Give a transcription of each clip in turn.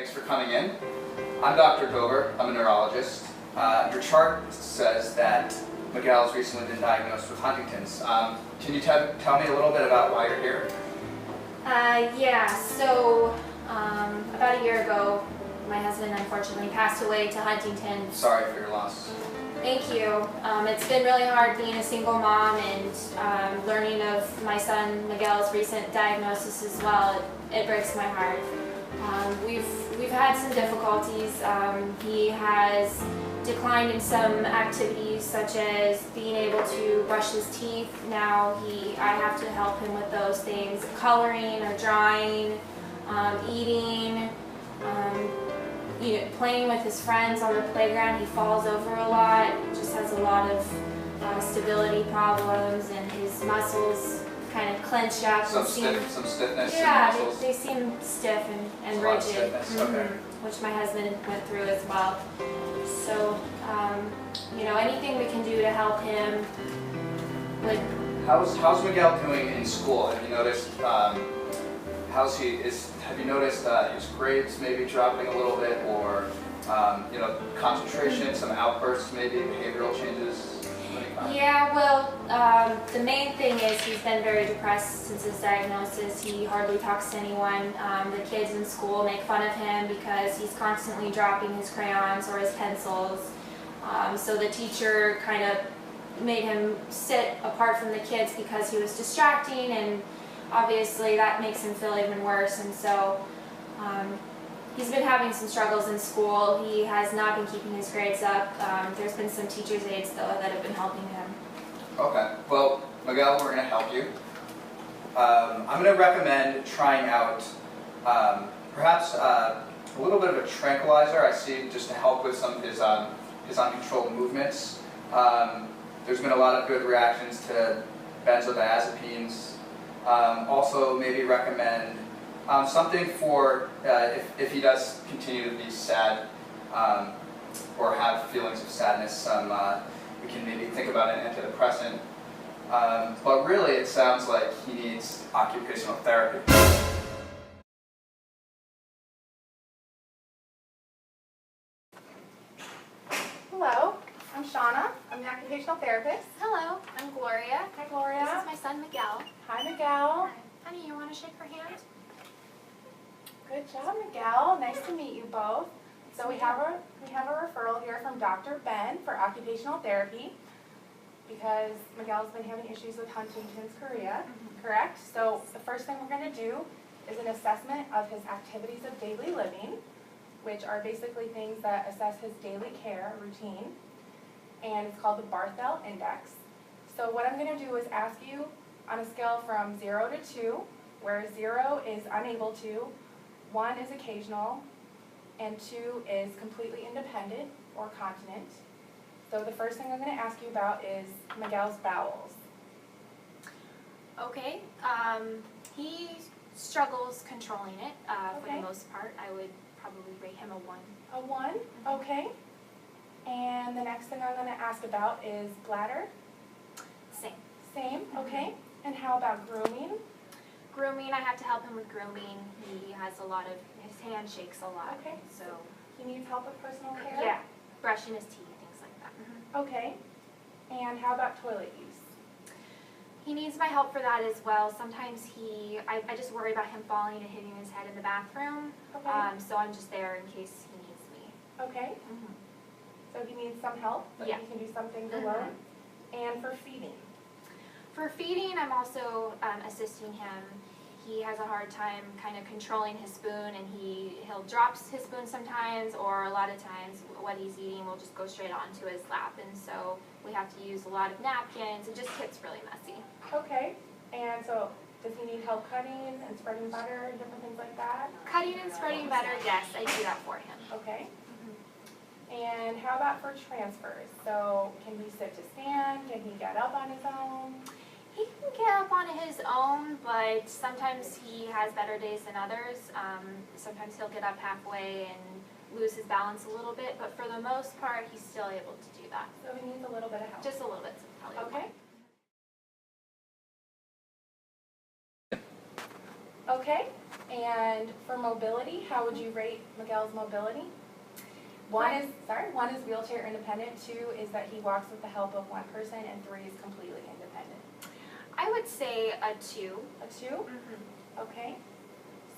Thanks for coming in. I'm Dr. Gover. I'm a neurologist. Your chart says that Miguel's recently been diagnosed with Huntington's. Can you tell me a little bit about why you're here? So about a year ago, my husband unfortunately passed away to Huntington's. Sorry for your loss. Thank you. It's been really hard being a single mom and learning of my son Miguel's recent diagnosis as well. It breaks my heart. We've had some difficulties. He has declined in some activities such as being able to brush his teeth. Now I have to help him with those things, coloring or drawing, eating, playing with his friends on the playground. He falls over a lot, just has a lot of stability problems, and his muscles kind of clench up. Some stiffness. Yeah, in the muscles. they seem stiff and A lot rigid, of stiffness, okay. Which my husband went through as well. So, anything we can do to help him would. How's Miguel doing in school? Have you noticed? Have you noticed his grades maybe dropping a little bit, or concentration, some outbursts, maybe behavioral changes? Yeah, well, the main thing is he's been very depressed since his diagnosis. He hardly talks to anyone. The kids in school make fun of him because he's constantly dropping his crayons or his pencils. So the teacher kind of made him sit apart from the kids because he was distracting, and obviously that makes him feel even worse. And so he's been having some struggles in school. He has not been keeping his grades up. There's been some teacher's aides, though, that have been helping him. Okay. Well, Miguel, we're going to help you. I'm going to recommend trying out perhaps a little bit of a tranquilizer, I see, just to help with some of his uncontrolled movements. There's been a lot of good reactions to benzodiazepines. Also, maybe recommend something for if he does continue to be sad or have feelings of sadness. We can maybe think about an antidepressant. But really, it sounds like he needs occupational therapy. Hello, I'm Shana. I'm the occupational therapist. Hello, I'm Gloria. Hi, Gloria. This is my son, Miguel. Hi, Miguel. Honey, you want to shake her hand? Good job, Miguel. Nice to meet you both. So we have a referral here from Dr. Ben for occupational therapy because Miguel's been having issues with Huntington's chorea, correct? So the first thing we're going to do is an assessment of his activities of daily living, which are basically things that assess his daily care routine, and it's called the Barthel Index. So what I'm going to do is ask you on a scale from 0 to 2, where 0 is unable to, 1 is occasional, and 2 is completely independent or continent. So the first thing I'm going to ask you about is Miguel's bowels. Okay. He struggles controlling it for the most part. I would probably rate him a 1. A 1? Okay. And the next thing I'm going to ask about is bladder. Same. Same, okay. And how about grooming? Grooming, I have to help him with grooming. He has his hand shakes a lot. Okay. So He needs help with personal care? yeah, brushing his teeth, things like that. Okay. And how about toilet use? He needs my help for that as well. Sometimes I just worry about him falling and hitting his head in the bathroom. Okay. So I'm just there in case he needs me. Okay. So he needs some help, but Yeah. he can do some things alone. And for feeding? For feeding, I'm also assisting him. He has a hard time kind of controlling his spoon, and he'll drop his spoon sometimes, or a lot of times what he's eating will just go straight onto his lap, and so we have to use a lot of napkins. It just gets really messy. Okay. And so does he need help cutting and spreading butter and different things like that? Cutting and spreading butter, yes, I do that for him. Okay. And how about for transfers? So can he sit to stand? Can he get up on his own? He can get up on his own, but sometimes he has better days than others. Sometimes he'll get up halfway and lose his balance a little bit, but for the most part, he's still able to do that. So he needs a little bit of help. Just a little bit, probably. Okay. Okay. And for mobility, how would you rate Miguel's mobility? One is wheelchair independent, 2 is that he walks with the help of one person, and 3 is completely independent. I would say a 2. A 2? Okay.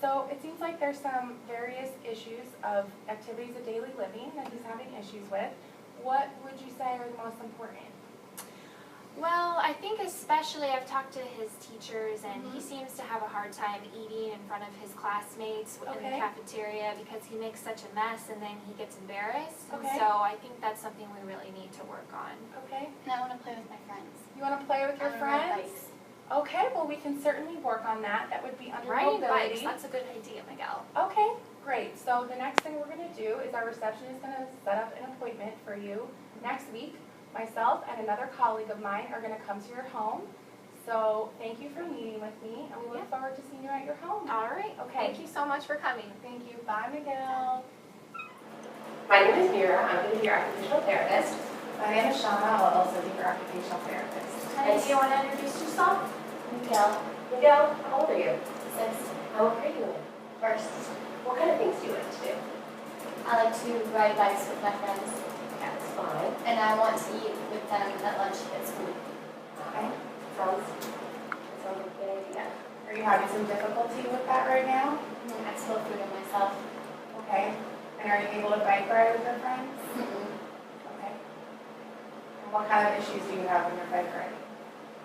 So it seems like there's some various issues of activities of daily living that he's having issues with. What would you say are the most important? Well, I think especially I've talked to his teachers, and he seems to have a hard time eating in front of his classmates in the cafeteria because he makes such a mess and then he gets embarrassed. And so I think that's something we really need to work on. Okay. And I want to play with my friends. You want to play with your friends? Okay, well we can certainly work on that. That would be under Riding mobility. bikes, that's a good idea, Miguel. Okay, great. So the next thing we're going to do is our receptionist is going to set up an appointment for you next week. Myself and another colleague of mine are going to come to your home. So thank you for meeting with me, and we look forward to seeing you at your home. All right. Okay. Thank you so much for coming. Thank you. Bye, Miguel. My name is Mera. I'm going to be your occupational therapist. My name is Shana. I'll also be your occupational therapist. Honey, do you want to introduce yourself? Miguel, Miguel, how old are you? 6. How old are you in? First, What kind of things do you like to do? I like to ride bikes with my friends, That's fine. and I want to eat with them at lunch at school. Okay. Sounds like a good idea. Are you having some difficulty with that right now? I spill food on myself. Okay. And are you able to bike ride with your friends? Okay. And what kind of issues do you have when you're bike riding?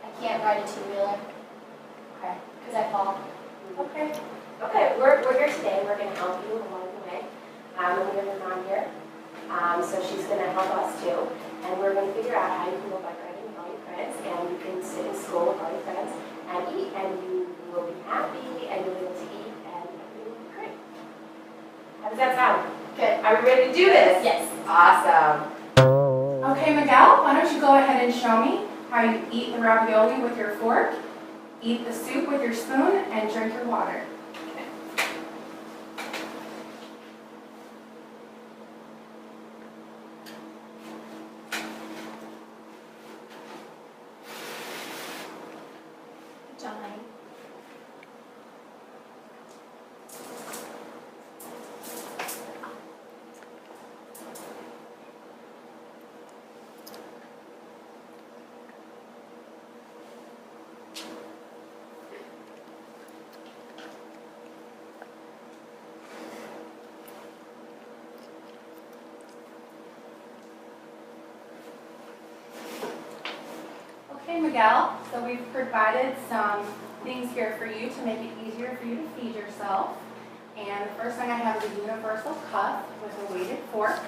I can't ride a two-wheeler Okay. because I fall. Okay. Okay, we're here today. We're going to help you along the way. And we have your mom here. So she's going to help us too. And we're going to figure out how you can go bike riding with all your friends. And you can sit in school with all your friends and eat. And you will be happy and you'll be able to eat and everything will be great. How does that sound? Good. Are we ready to do this? Yes. Awesome. Okay, Miguel, why don't you go ahead and show me how you eat the ravioli with your fork, eat the soup with your spoon, and drink your water. Johnny. Okay, Miguel, so we've provided some things here for you to make it easier for you to feed yourself. And the first thing I have is a universal cup with a weighted fork.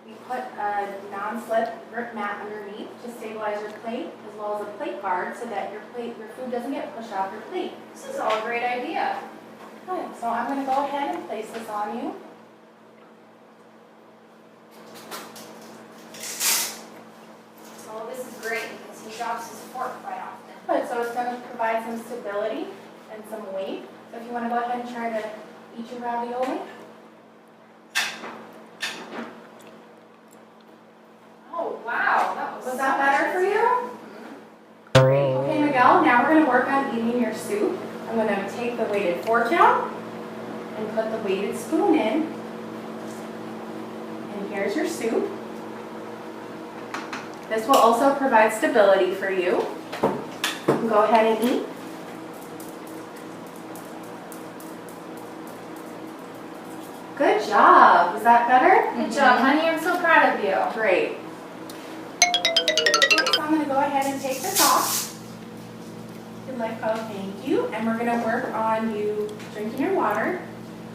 We put a non-slip grip mat underneath to stabilize your plate, as well as a plate guard so that your food doesn't get pushed off your plate. This is all a great idea. Good, so I'm going to go ahead and place this on you. So this is great because he drops his fork quite often. Good, so it's going to provide some stability and some weight. So if you want to go ahead and try to eat your ravioli. Oh, wow. Was that better for you? Great. Okay, Miguel, now we're going to work on eating your soup. I'm going to take the weighted fork out and put the weighted spoon in. And here's your soup. This will also provide stability for you. You can go ahead and eat. Good job. Was that better? Good job, honey. I'm so proud of you. Great. So I'm going to go ahead and take this off. Good let go, thank you. And we're going to work on you drinking your water.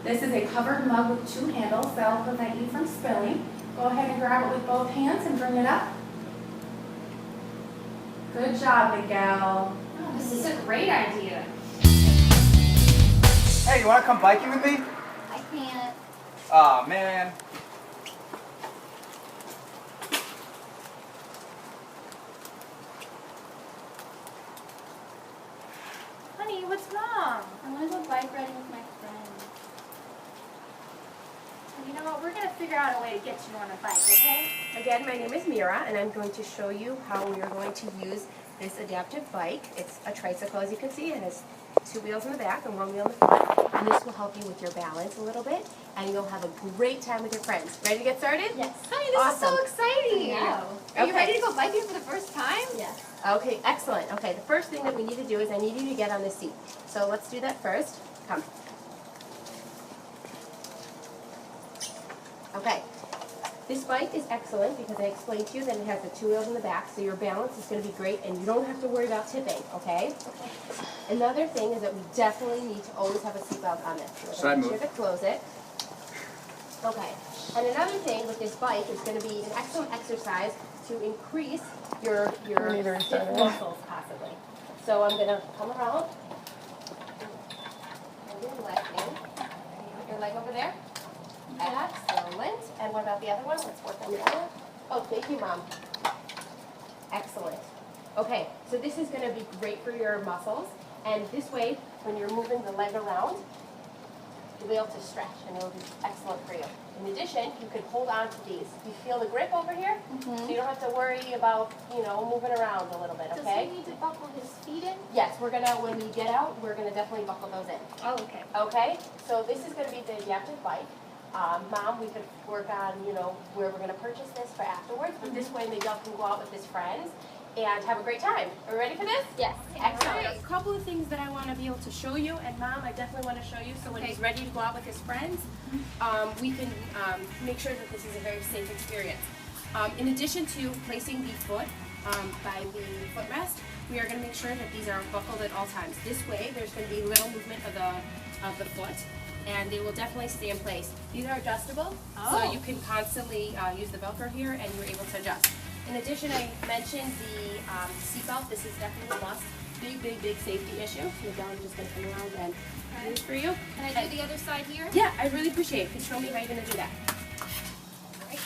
This is a covered mug with 2 handles that will prevent you from spilling. Go ahead and grab it with both hands and bring it up. Good job, Miguel. Oh, this is a great idea. Hey, you want to come biking with me? I can't. Aw, man. Honey, what's wrong? I want to go bike riding with my friends. You know what? We're going to figure out a way to get you on a bike, okay? Again, my name is Mera, and I'm going to show you how we are going to use this adaptive bike. It's a tricycle, as you can see. It has 2 wheels in the back and 1 wheel in the front. and this will help you with your balance a little bit, and you'll have a great time with your friends. Ready to get started? Yes. Honey, this is so exciting. Are you Okay. ready to go biking for the first time? Yes. Okay, excellent. Okay, the first thing that we need to do is I need you to get on the seat. So let's do that first. Come. Okay. This bike is excellent because I explained to you that it has the 2 wheels in the back, so your balance is going to be great and you don't have to worry about tipping, okay? Another thing is that we definitely need to always have a seatbelt on this. So we're Side going to move. make sure to close it. Okay. And another thing with this bike is going to be an excellent exercise to increase your stiff muscles possibly. So I'm going to come around. And your leg in. Put your leg over there. Excellent. And what about the other one? Let's work on the other. Oh, thank you, Mom. Excellent. Okay, so this is going to be great for your muscles. And this way, when you're moving the leg around, you'll be able to stretch and it'll be excellent for you. In addition, you can hold on to these. You feel the grip over here? So you don't have to worry about, moving around a little bit, Does okay? he need to buckle his feet in? Yes, we're going to, when we get out, we're going to definitely buckle those in. Oh, okay. Okay, so this is going to be the adaptive bike. Mom, we could work on, where we're going to purchase this for afterwards, but this way maybe y'all can go out with his friends and have a great time. Are we ready for this? Yes. Excellent. A couple of things that I want to be able to show you, and Mom, I definitely want to show you, so when he's ready to go out with his friends, we can make sure that this is a very safe experience. In addition to placing the foot by the footrest, we are going to make sure that these are buckled at all times. This way, there's going to be little movement of the foot, and they will definitely stay in place. These are adjustable, so you can constantly use the Velcro here, and you're able to adjust. In addition, I mentioned the seatbelt. This is definitely a must. Big safety issue. Miguel, I'm just going to come around and do this for you. Can I do the other side here? Yeah, I really appreciate it. Can you show me how you're going to do that? Great.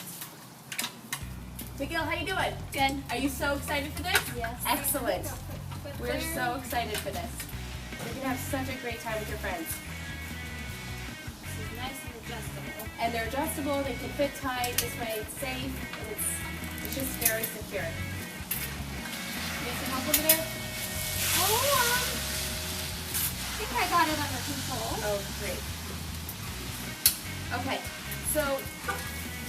Miguel, how you doing? Good. Are you so excited for this? Yes. Excellent. But We're where- so excited for this. You can have such a great time with your friends. This is nice and adjustable. And they're adjustable, they can fit tight, this way it's safe, and it's just very secure. Need some help over there? I think I got it under control. Oh, great. Okay, so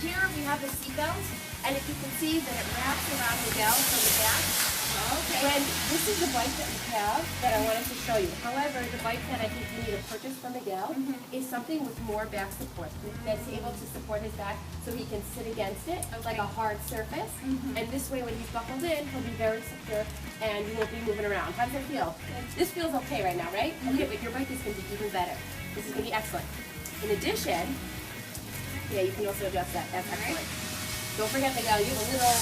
here we have the seatbelt, and if you can see that it wraps around Miguel from the back. Okay. When this is the bike that we have that I wanted to show you. However, the bike that I think you need to purchase for Miguel is something with more back support that's able to support his back so he can sit against it like a hard surface. And this way, when he's buckled in, he'll be very secure and you won't be moving around. How does that feel? This feels okay right now, right? Okay, but your bike is going to be even better. This is going to be excellent. In addition, yeah, you can also adjust that. That's excellent. Don't forget, Miguel, you have a little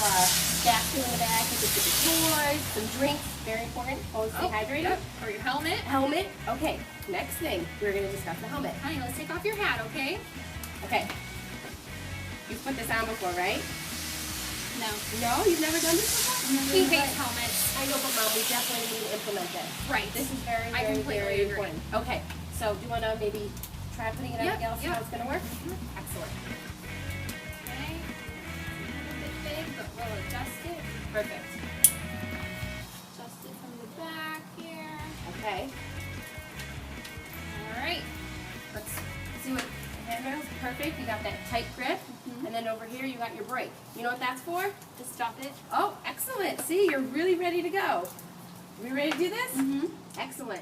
basket in the back. You can put your toys, some drinks, very important. Always stay hydrated. Yep. Or your helmet. Helmet. Okay, next thing, we're going to discuss the helmet. Honey, let's take off your hat, okay? Okay. You've put this on before, right? No. No? You've never done this before? He hates helmets. I know, but Mom, we definitely need to implement this. Right. This is very, I very, completely very agree. important. Okay, so do you want to maybe try putting it on Yep, Miguel, see yep. how it's going to work? Excellent. Okay. A bit big, but we'll adjust it. Perfect. Adjust it from the back here. Okay. All right. Let's see what handrails. Perfect. You got that tight grip. And then over here you got your brake. You know what that's for? To stop it. Oh, excellent. See, you're really ready to go. We ready to do this? Excellent.